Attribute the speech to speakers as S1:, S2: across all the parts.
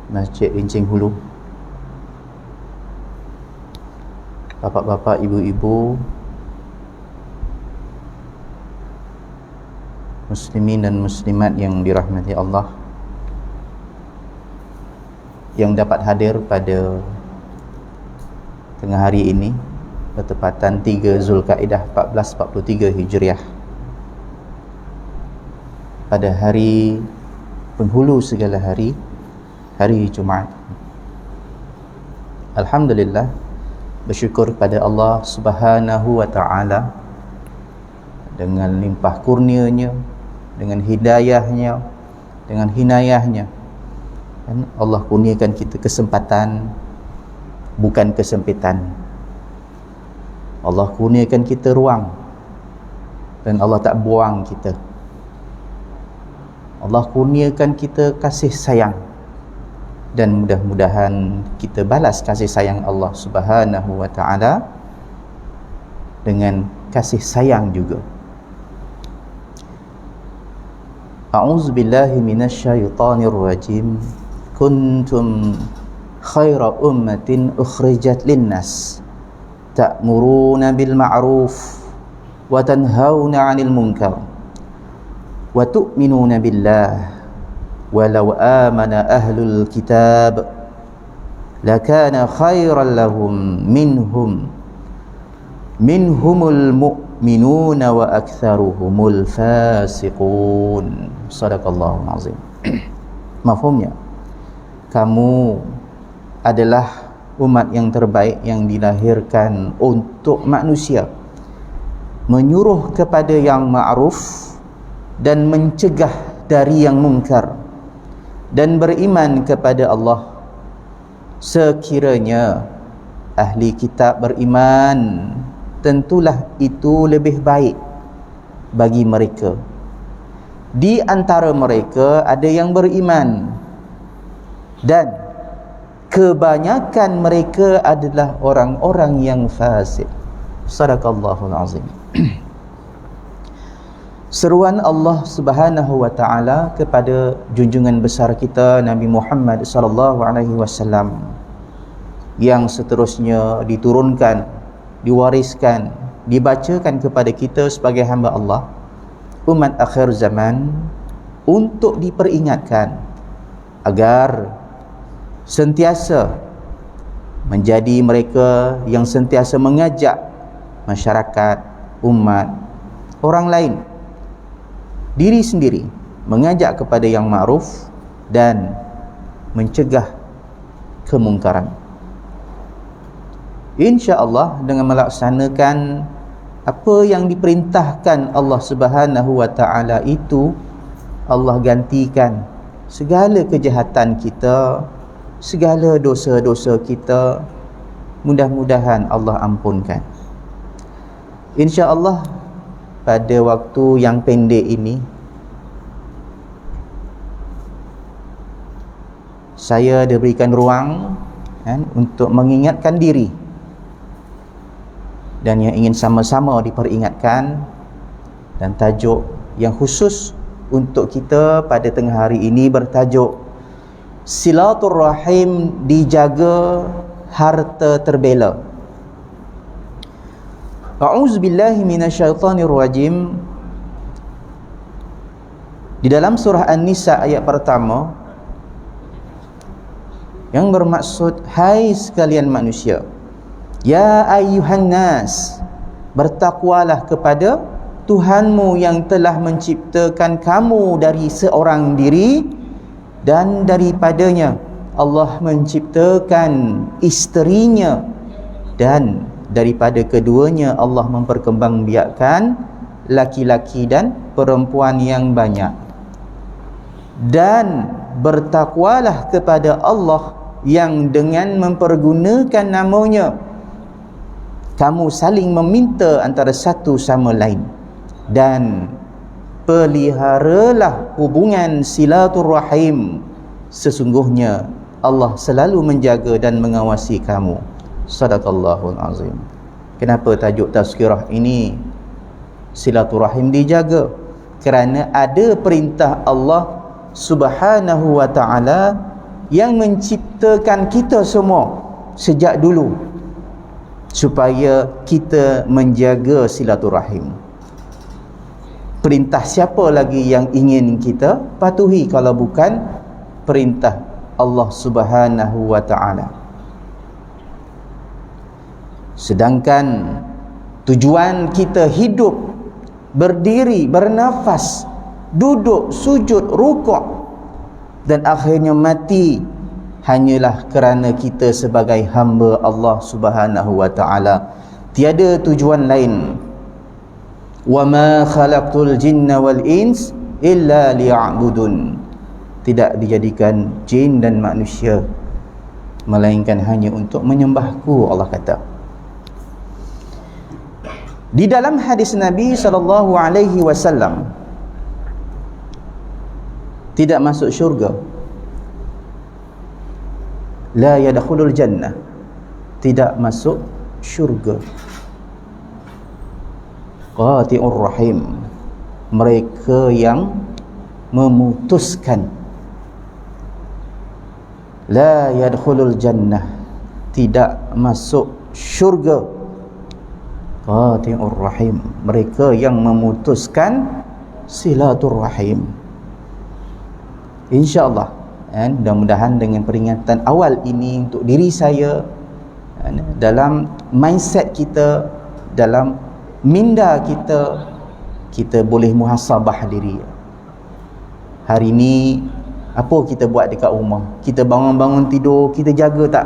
S1: Masjid Rincing Hulu, bapak-bapak, ibu-ibu, muslimin dan muslimat yang dirahmati Allah, yang dapat hadir pada tengah hari ini bertepatan 3 Zulkaidah 1443 Hijriah, pada hari penghulu segala hari, hari Jumaat. Alhamdulillah, bersyukur kepada Allah Subhanahu wa ta'ala dengan limpah kurnianya, dengan hidayahnya, dengan hinayahnya. Dan Allah kurniakan kita kesempatan, bukan kesempitan. Allah kurniakan kita ruang, dan Allah tak buang kita. Allah kurniakan kita kasih sayang, dan mudah-mudahan kita balas kasih sayang Allah Subhanahu wa ta'ala dengan kasih sayang juga. A'udzubillahi minasyaitonir rajim. Kuntum khaira ummatin ukhrijat linnas ta'muruna bil ma'ruf wa tanhauna 'anil munkar wa tu'minuna billah walau amana ahlul kitab lakana khairan lahum minhumul mu'minuna wa aktsaruhumul fasiqun. Sadaqallahul azim. Mafhumnya, kamu adalah umat yang terbaik yang dilahirkan untuk manusia, menyuruh kepada yang ma'ruf dan mencegah dari yang mungkar, dan beriman kepada Allah. Sekiranya ahli kitab beriman, tentulah itu lebih baik bagi mereka. Di antara mereka ada yang beriman, dan kebanyakan mereka adalah orang-orang yang fasik. Sadaqallahul azim. Seruan Allah Subhanahu wa ta'ala kepada junjungan besar kita Nabi Muhammad sallallahu alaihi wasallam, yang seterusnya diturunkan, diwariskan, dibacakan kepada kita sebagai hamba Allah, umat akhir zaman, untuk diperingatkan agar sentiasa menjadi mereka yang sentiasa mengajak masyarakat, umat, orang lain, diri sendiri, mengajak kepada yang ma'ruf dan mencegah kemungkaran. InsyaAllah dengan melaksanakan apa yang diperintahkan Allah Subhanahu wa ta'ala itu, Allah gantikan segala kejahatan kita, segala dosa-dosa kita. Mudah-mudahan Allah ampunkan. InsyaAllah pada waktu yang pendek ini, saya diberikan ruang untuk mengingatkan diri, dan yang ingin sama-sama diperingatkan, dan tajuk yang khusus untuk kita pada tengah hari ini bertajuk Silaturrahim dijaga, harta terbela. A'udzubillahi minasyaitonir rajim. Di dalam surah An-Nisa ayat pertama, yang bermaksud, hai sekalian manusia, ya ayyuhan nas, bertakwalah kepada Tuhanmu yang telah menciptakan kamu dari seorang diri, dan daripadanya Allah menciptakan isterinya, dan daripada keduanya Allah memperkembangbiakkan laki-laki dan perempuan yang banyak. Dan bertakwalah kepada Allah yang dengan mempergunakan namanya kamu saling meminta antara satu sama lain, dan peliharalah hubungan silaturrahim, sesungguhnya Allah selalu menjaga dan mengawasi kamu. Sadaqallahul azim. Kenapa tajuk tazkirah ini silaturahim dijaga? Kerana ada perintah Allah Subhanahu wa ta'ala yang menciptakan kita semua sejak dulu supaya kita menjaga silaturahim. Perintah siapa lagi yang ingin kita patuhi kalau bukan perintah Allah Subhanahu wa ta'ala? Sedangkan tujuan kita hidup, berdiri, bernafas, duduk, sujud, rukuk dan akhirnya mati hanyalah kerana kita sebagai hamba Allah Subhanahu wa ta'ala. Tiada tujuan lain. Wa ma khalaqtul jinna wal ins illa liya'budun. Tidak dijadikan jin dan manusia melainkan hanya untuk menyembahku, Allah kata. Di dalam hadis Nabi sallallahu alaihi wasallam, tidak masuk syurga, la yadkhulul jannah, tidak masuk syurga, qati'ur rahim, mereka yang memutuskan. La yadkhulul jannah, tidak masuk syurga, qati'ur rahim, mereka yang memutuskan silaturrahim. InsyaAllah, mudah-mudahan dengan peringatan awal ini untuk diri saya, dalam mindset kita, dalam minda kita, kita boleh muhasabah diri. Hari ini apa kita buat dekat rumah? Kita bangun-bangun tidur, kita jaga tak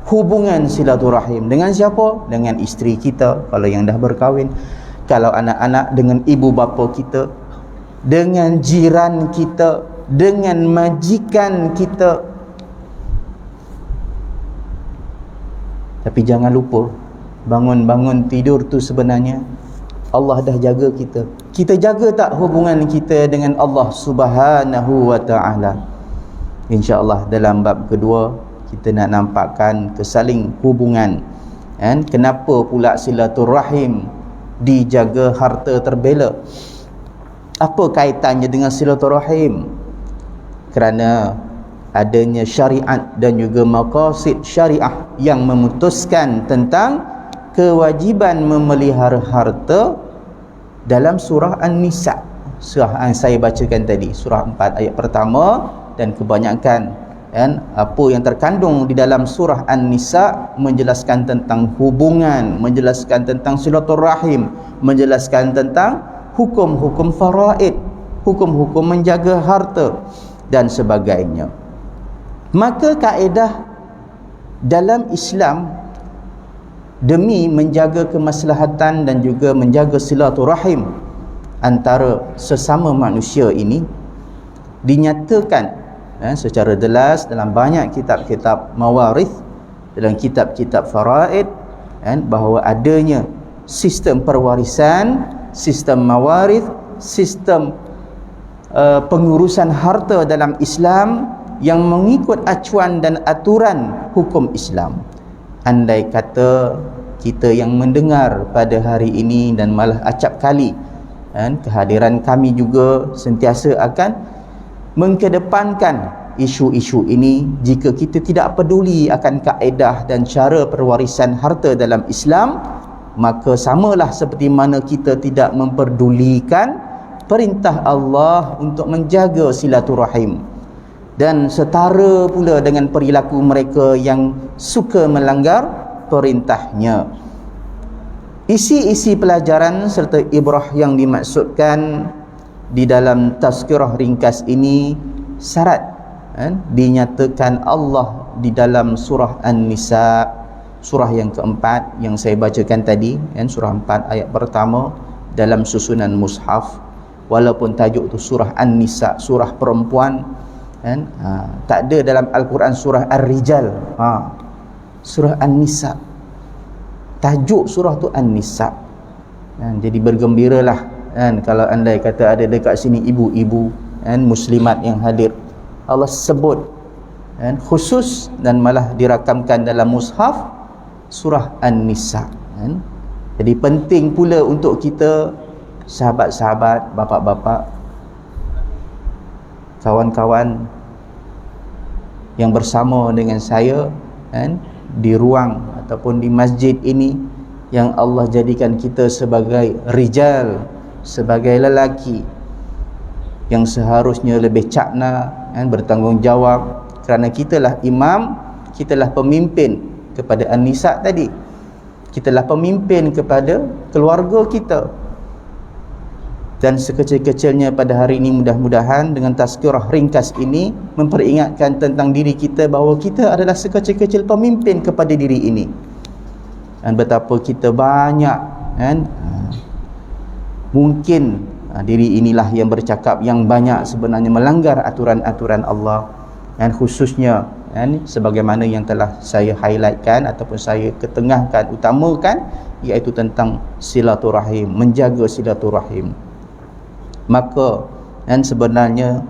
S1: hubungan silaturahim? Dengan siapa? Dengan isteri kita kalau yang dah berkahwin, kalau anak-anak dengan ibu bapa kita, dengan jiran kita, dengan majikan kita. Tapi jangan lupa, bangun-bangun tidur tu sebenarnya Allah dah jaga kita. Kita jaga tak hubungan kita dengan Allah Subhanahu wa ta'ala? InsyaAllah dalam bab kedua kita nak nampakkan kesaling hubungan. Kenapa pula silaturahim dijaga harta terbela? Apa kaitannya dengan silaturahim? Kerana adanya syariat dan juga maqasid syariah yang memutuskan tentang kewajiban memelihara harta dalam surah An-Nisa, surah yang saya bacakan tadi, surah 4 ayat pertama. Dan kebanyakan apa yang terkandung di dalam surah An-Nisa menjelaskan tentang hubungan, menjelaskan tentang silaturahim, menjelaskan tentang hukum-hukum faraid, hukum-hukum menjaga harta dan sebagainya. Maka kaedah dalam Islam demi menjaga kemaslahatan dan juga menjaga silaturahim antara sesama manusia ini dinyatakan secara jelas dalam banyak kitab-kitab mawarith, dalam kitab-kitab faraid, bahawa adanya sistem perwarisan, sistem mawarith, sistem pengurusan harta dalam Islam yang mengikut acuan dan aturan hukum Islam. Andai kata kita yang mendengar pada hari ini dan malah acap kali kehadiran kami juga sentiasa akan mengkedepankan isu-isu ini, jika kita tidak peduli akan kaedah dan cara perwarisan harta dalam Islam, maka samalah seperti mana kita tidak memperdulikan perintah Allah untuk menjaga silaturahim, dan setara pula dengan perilaku mereka yang suka melanggar perintahnya. Isi-isi pelajaran serta ibrah yang dimaksudkan di dalam tazkirah ringkas ini syarat dinyatakan Allah di dalam surah An-Nisa, surah yang keempat yang saya bacakan tadi, surah 4 ayat pertama dalam susunan mushaf. Walaupun tajuk tu surah An-Nisa, surah perempuan, tak ada dalam Al-Quran surah Ar-Rijal, surah An-Nisa, tajuk surah tu An-Nisa. Jadi bergembiralah kalau andai kata ada dekat sini ibu-ibu muslimat yang hadir, Allah sebut khusus dan malah dirakamkan dalam mushaf surah An-Nisa. Jadi penting pula untuk kita, sahabat-sahabat, bapa-bapa, kawan-kawan, yang bersama dengan saya kan, di ruang ataupun di masjid ini, yang Allah jadikan kita sebagai rijal, sebagai lelaki yang seharusnya lebih cakna kan, bertanggungjawab, kerana kitalah imam, kitalah pemimpin kepada an-nisa tadi, kitalah pemimpin kepada keluarga kita. Dan sekecil-kecilnya pada hari ini, mudah-mudahan dengan tazkirah ringkas ini memperingatkan tentang diri kita bahawa kita adalah sekecil-kecil pemimpin kepada diri ini, dan betapa kita banyak kan, mungkin diri inilah yang bercakap yang banyak sebenarnya melanggar aturan-aturan Allah, dan khususnya kan, sebagaimana yang telah saya highlightkan ataupun saya ketengahkan, utamakan, iaitu tentang silaturahim, menjaga silaturahim. Maka dan sebenarnya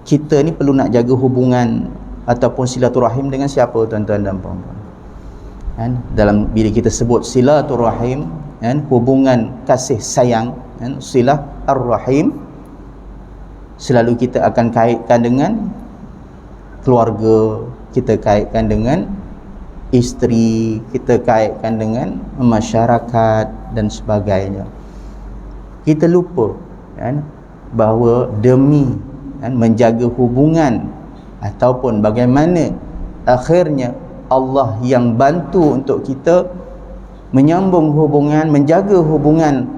S1: kita ni perlu nak jaga hubungan ataupun silaturahim dengan siapa, tuan-tuan dan puan-puan kan? Dalam bila kita sebut silaturahim kan, hubungan kasih sayang kan, silah ar-rahim, selalu kita akan kaitkan dengan keluarga, kita kaitkan dengan isteri, kita kaitkan dengan masyarakat dan sebagainya. Kita lupa kan, bahawa demi kan, menjaga hubungan ataupun bagaimana akhirnya Allah yang bantu untuk kita menyambung hubungan, menjaga hubungan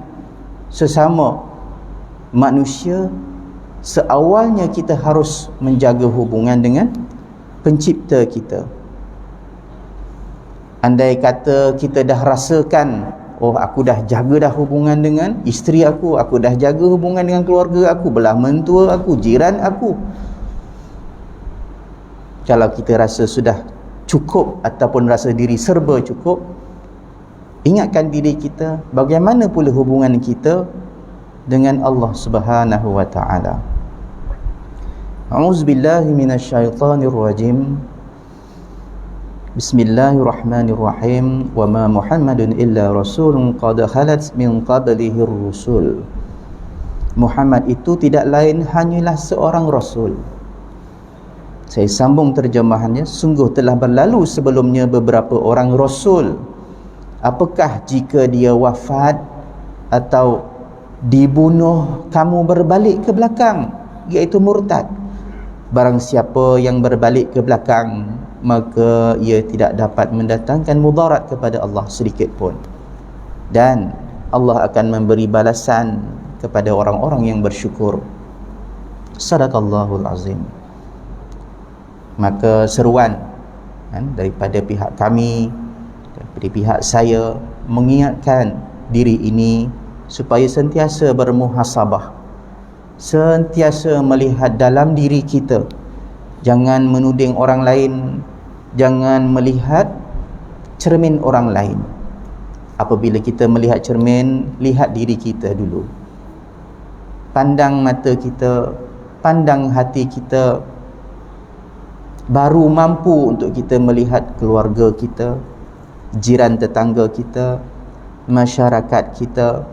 S1: sesama manusia, seawalnya kita harus menjaga hubungan dengan pencipta kita. Andai kata kita dah rasakan, oh aku dah jaga dah hubungan dengan isteri aku dah jaga hubungan dengan keluarga aku, belah mentua aku, jiran aku, kalau kita rasa sudah cukup ataupun rasa diri serba cukup, ingatkan diri kita bagaimana pula hubungan kita dengan Allah Subhanahu wa taala. A'udzubillahi minasyaitonir rajim. Bismillahirrahmanirrahim. Wa ma Muhammadun illa rasulun qad khalat min qablihi ar-rusul. Muhammad itu tidak lain hanyalah seorang rasul. Saya sambung terjemahannya, sungguh telah berlalu sebelumnya beberapa orang rasul. Apakah jika dia wafat atau dibunuh, kamu berbalik ke belakang, iaitu murtad? Barang siapa yang berbalik ke belakang, maka ia tidak dapat mendatangkan mudarat kepada Allah sedikit pun, dan Allah akan memberi balasan kepada orang-orang yang bersyukur. Sadaqallahul azim. Maka seruan kan, daripada pihak kami, daripada pihak saya, mengingatkan diri ini supaya sentiasa bermuhasabah, sentiasa melihat dalam diri kita, jangan menuding orang lain, jangan melihat cermin orang lain. Apabila kita melihat cermin, lihat diri kita dulu. Pandang mata kita, pandang hati kita, baru mampu untuk kita melihat keluarga kita, jiran tetangga kita, masyarakat kita.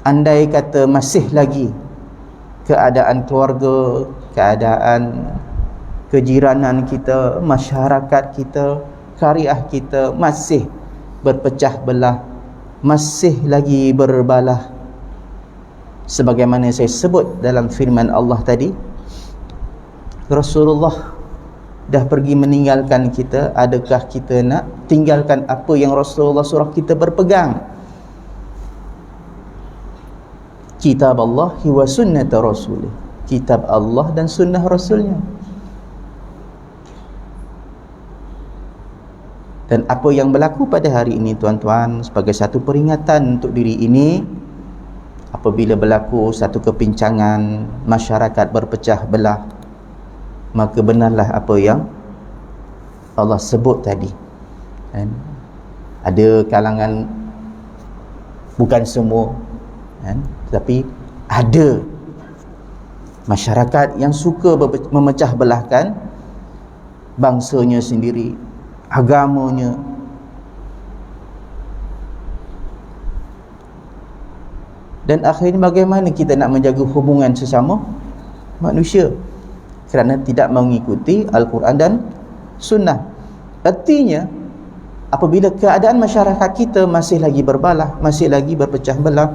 S1: Andai kata masih lagi keadaan keluarga, keadaan kejiranan kita, masyarakat kita, kariah kita masih berpecah belah, masih lagi berbalah, sebagaimana saya sebut dalam firman Allah tadi, Rasulullah dah pergi meninggalkan kita, adakah kita nak tinggalkan apa yang Rasulullah suruh kita berpegang? Kitab Allah wa sunnat Rasulih, kitab Allah dan sunnah Rasulnya. Dan apa yang berlaku pada hari ini, tuan-tuan, sebagai satu peringatan untuk diri ini, apabila berlaku satu kepincangan, masyarakat berpecah belah, maka benarlah apa yang Allah sebut tadi kan? Ada kalangan, bukan semua kan? Tetapi ada masyarakat yang suka memecah belahkan bangsanya sendiri, agamanya. Dan akhirnya bagaimana kita nak menjaga hubungan sesama manusia? kerana tidak mengikuti Al-Quran dan Sunnah. Artinya, apabila keadaan masyarakat kita masih lagi berbalah, masih lagi berpecah belah,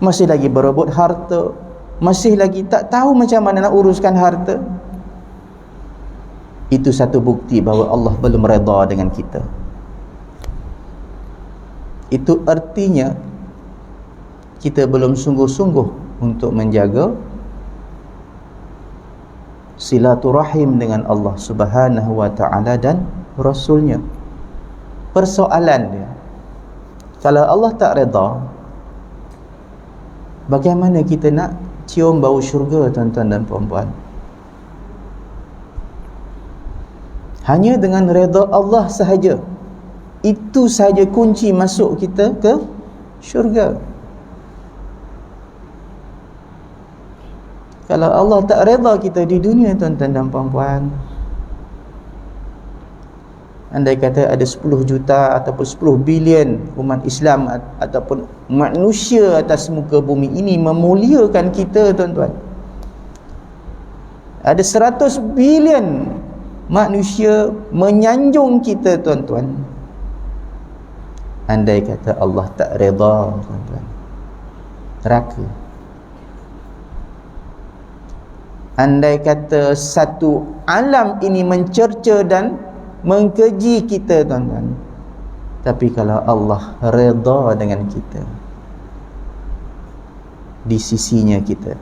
S1: masih lagi berebut harta, masih lagi tak tahu macam mana nak uruskan harta, itu satu bukti bahawa Allah belum redha dengan kita. Itu artinya kita belum sungguh-sungguh untuk menjaga silaturahim dengan Allah Subhanahu wa ta'ala dan Rasulnya. Persoalan dia, kalau Allah tak redha, bagaimana kita nak cium bau syurga, tuan-tuan dan puan-puan? Hanya dengan redha Allah sahaja, itu sahaja kunci masuk kita ke syurga. Kalau Allah tak redha kita di dunia, tuan-tuan dan puan-puan, andai kata ada 10 juta ataupun 10 bilion umat Islam ataupun manusia atas muka bumi ini memuliakan kita, tuan-tuan, ada 100 bilion manusia menyanjung kita, tuan-tuan, andai kata Allah tak redha, tuan-tuan, neraka. Andai kata satu alam ini mencerca dan mengkeji kita, tuan-tuan, tapi kalau Allah redha dengan kita, di sisinya kita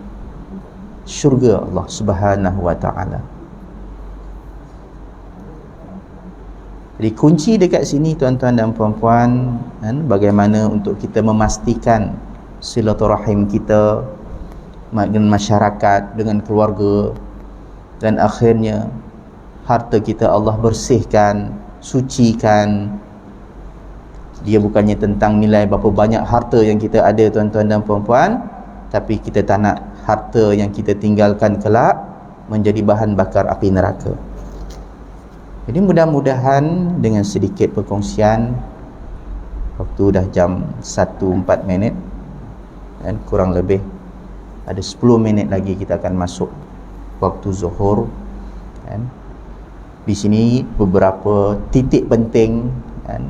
S1: syurga Allah Subhanahu wa ta'ala. Jadi kunci dekat sini, tuan-tuan dan puan-puan, bagaimana untuk kita memastikan silaturahim kita dengan masyarakat, dengan keluarga, dan akhirnya harta kita Allah bersihkan, sucikan. Dia bukannya tentang nilai berapa banyak harta yang kita ada, tuan-tuan dan puan-puan, tapi kita tak nak harta yang kita tinggalkan kelak menjadi bahan bakar api neraka. Jadi mudah-mudahan dengan sedikit perkongsian, waktu dah jam 1:04 dan kurang lebih ada 10 minit lagi kita akan masuk waktu zuhur, kan? Di sini beberapa titik penting, kan,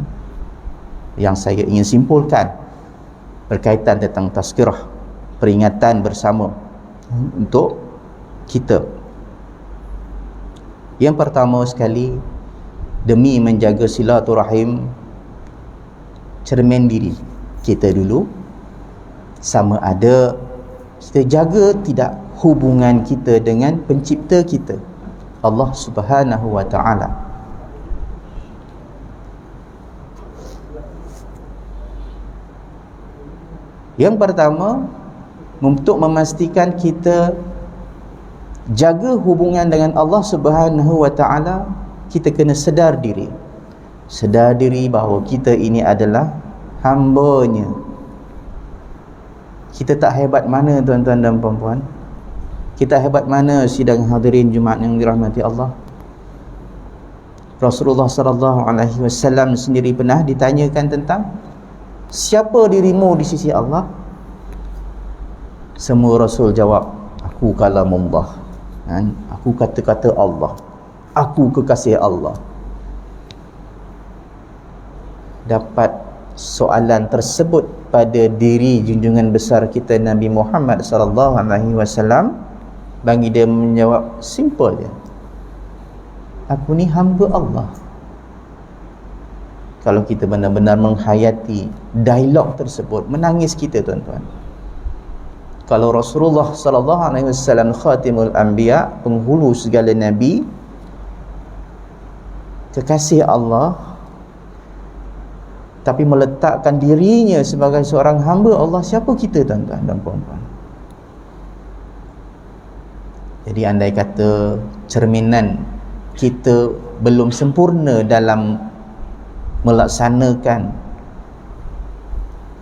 S1: yang saya ingin simpulkan berkaitan tentang tazkirah, peringatan bersama untuk kita. Yang pertama sekali, demi menjaga silaturahim, cermin diri kita dulu, sama ada kita jaga tidak hubungan kita dengan pencipta kita, Allah Subhanahu wa ta'ala. Yang pertama, untuk memastikan kita jaga hubungan dengan Allah Subhanahu wa ta'ala, kita kena sedar diri. Sedar diri bahawa kita ini adalah hamba-Nya. Kita tak hebat mana, tuan-tuan dan puan-puan. Kita hebat mana sidang hadirin Jumaat yang dirahmati Allah. Rasulullah sallallahu alaihi wasallam sendiri pernah ditanyakan tentang siapa dirimu di sisi Allah. Semua Rasul jawab, aku kalamullah, kan? Aku kata-kata Allah, aku kekasih Allah. Dapat soalan tersebut pada diri junjungan besar kita Nabi Muhammad sallallahu alaihi wasallam, bagi dia menjawab simple je, aku ni hamba Allah. Kalau kita benar-benar menghayati dialog tersebut, menangis kita, tuan-tuan. Kalau Rasulullah sallallahu alaihi wasallam khatimul anbiya, penghulu segala nabi, kekasih Allah, tapi meletakkan dirinya sebagai seorang hamba Allah, siapa kita, tuan-tuan dan puan-puan? Jadi andai kata cerminan kita belum sempurna dalam melaksanakan,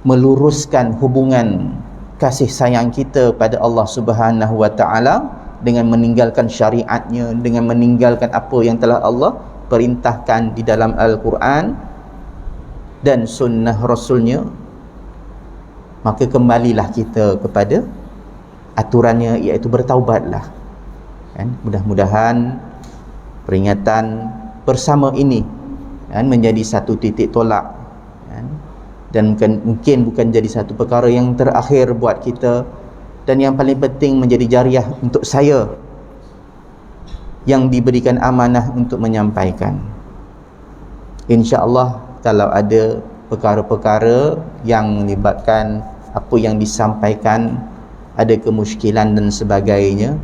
S1: meluruskan hubungan kasih sayang kita pada Allah Subhanahu wa ta'ala dengan meninggalkan syariatnya, dengan meninggalkan apa yang telah Allah perintahkan di dalam Al-Quran dan sunnah Rasulnya, maka kembalilah kita kepada aturannya, iaitu bertaubatlah, Mudah-mudahan peringatan bersama ini menjadi satu titik tolak, dan mungkin bukan jadi satu perkara yang terakhir buat kita, dan yang paling penting menjadi jariah untuk saya yang diberikan amanah untuk menyampaikan. InsyaAllah kalau ada perkara-perkara yang melibatkan apa yang disampaikan, ada kemusykilan dan sebagainya,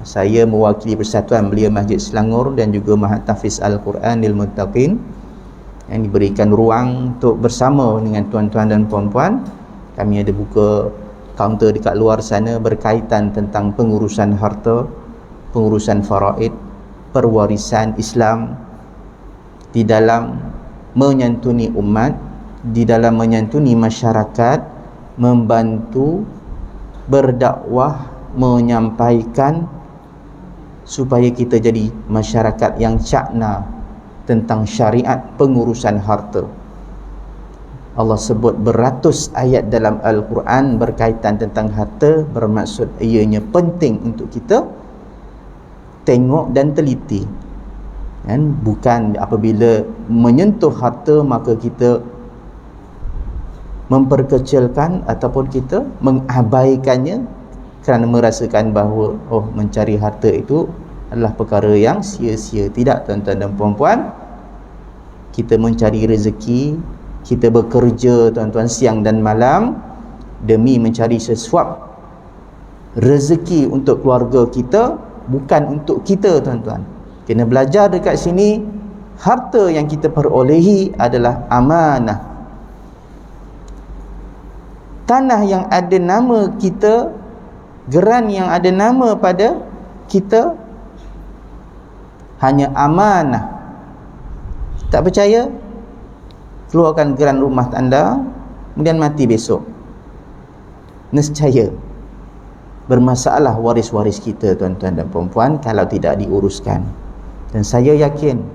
S1: saya mewakili Persatuan Belia Masjid Selangor dan juga Mahat Tahfiz Al-Quran lil Muttaqin yang diberikan ruang untuk bersama dengan tuan-tuan dan puan-puan. Kami ada buka kaunter dekat luar sana berkaitan tentang pengurusan harta, pengurusan faraid, perwarisan Islam di dalam menyantuni umat, di dalam menyantuni masyarakat, membantu berdakwah, menyampaikan supaya kita jadi masyarakat yang cakna tentang syariat pengurusan harta. Allah sebut beratus ayat dalam Al-Quran berkaitan tentang harta, bermaksud ianya penting untuk kita tengok dan teliti. Bukan apabila menyentuh harta maka kita memperkecilkan ataupun kita mengabaikannya kerana merasakan bahawa mencari harta itu adalah perkara yang sia-sia. Tidak, tuan-tuan dan puan-puan, kita mencari rezeki, kita bekerja tuan-tuan siang dan malam demi mencari sesuap rezeki untuk keluarga kita, bukan untuk kita tuan-tuan. Kena belajar dekat sini, harta yang kita perolehi adalah amanah. Tanah yang ada nama kita, geran yang ada nama pada kita, hanya amanah. Tak percaya? Keluarkan geran rumah anda, kemudian mati besok, nescaya bermasalah waris-waris kita tuan-tuan dan puan-puan kalau tidak diuruskan. Dan saya yakin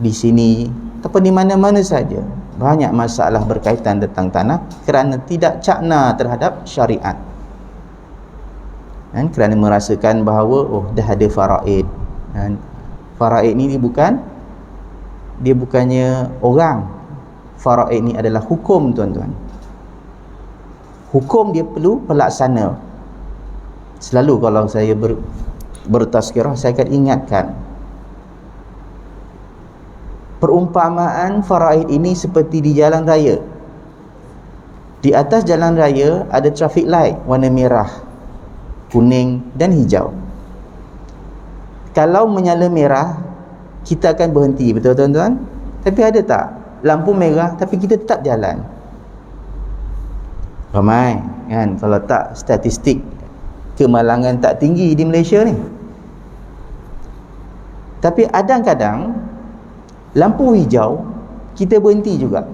S1: di sini ataupun di mana-mana saja banyak masalah berkaitan tentang tanah kerana tidak cakna terhadap syariat, kerana merasakan bahawa dah ada faraid. Faraid ni dia bukannya orang. Faraid ni adalah hukum tuan-tuan. Hukum dia perlu pelaksana. Selalu kalau saya bertazkirah, saya akan ingatkan perumpamaan faraid ini seperti di jalan raya. Di atas jalan raya ada traffic light warna merah, kuning dan hijau. Kalau menyala merah, kita akan berhenti, betul tuan-tuan? Tapi ada tak lampu merah tapi kita tetap jalan? Ramai kan? Kalau tak, statistik kemalangan tak tinggi di Malaysia ni. Tapi kadang-kadang lampu hijau kita berhenti juga.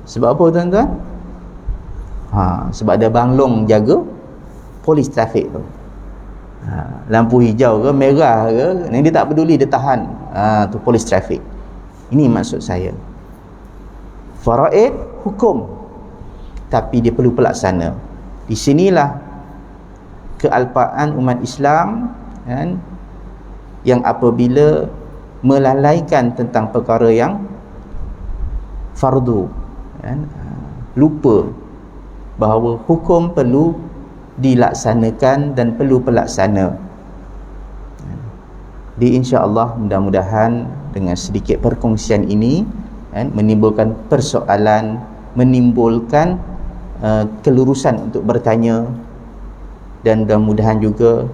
S1: Sebab apa tuan-tuan? Sebab ada banglong jaga, polis trafik tu. Lampu hijau ke merah ke, ni dia tak peduli, dia tahan. Tu polis trafik. Ini maksud saya. Faraid hukum, tapi dia perlu pelaksana. Di sinilah kealpaan umat Islam yang apabila melalaikan tentang perkara yang fardu, lupa bahawa hukum perlu dilaksanakan dan perlu pelaksana. Insya-Allah mudah-mudahan dengan sedikit perkongsian ini menimbulkan persoalan, menimbulkan kelurusan untuk bertanya, dan mudah-mudahan juga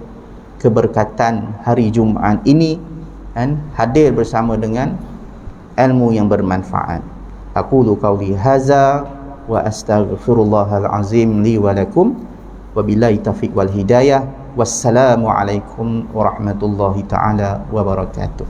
S1: keberkatan hari Jumaat ini hadir bersama dengan ilmu yang bermanfaat. Aqulu qawli hadza wa astaghfirullahal azim li wa lakum wa billahi taufiq wal hidayah. Wassalamu alaikum warahmatullahi taala wabarakatuh.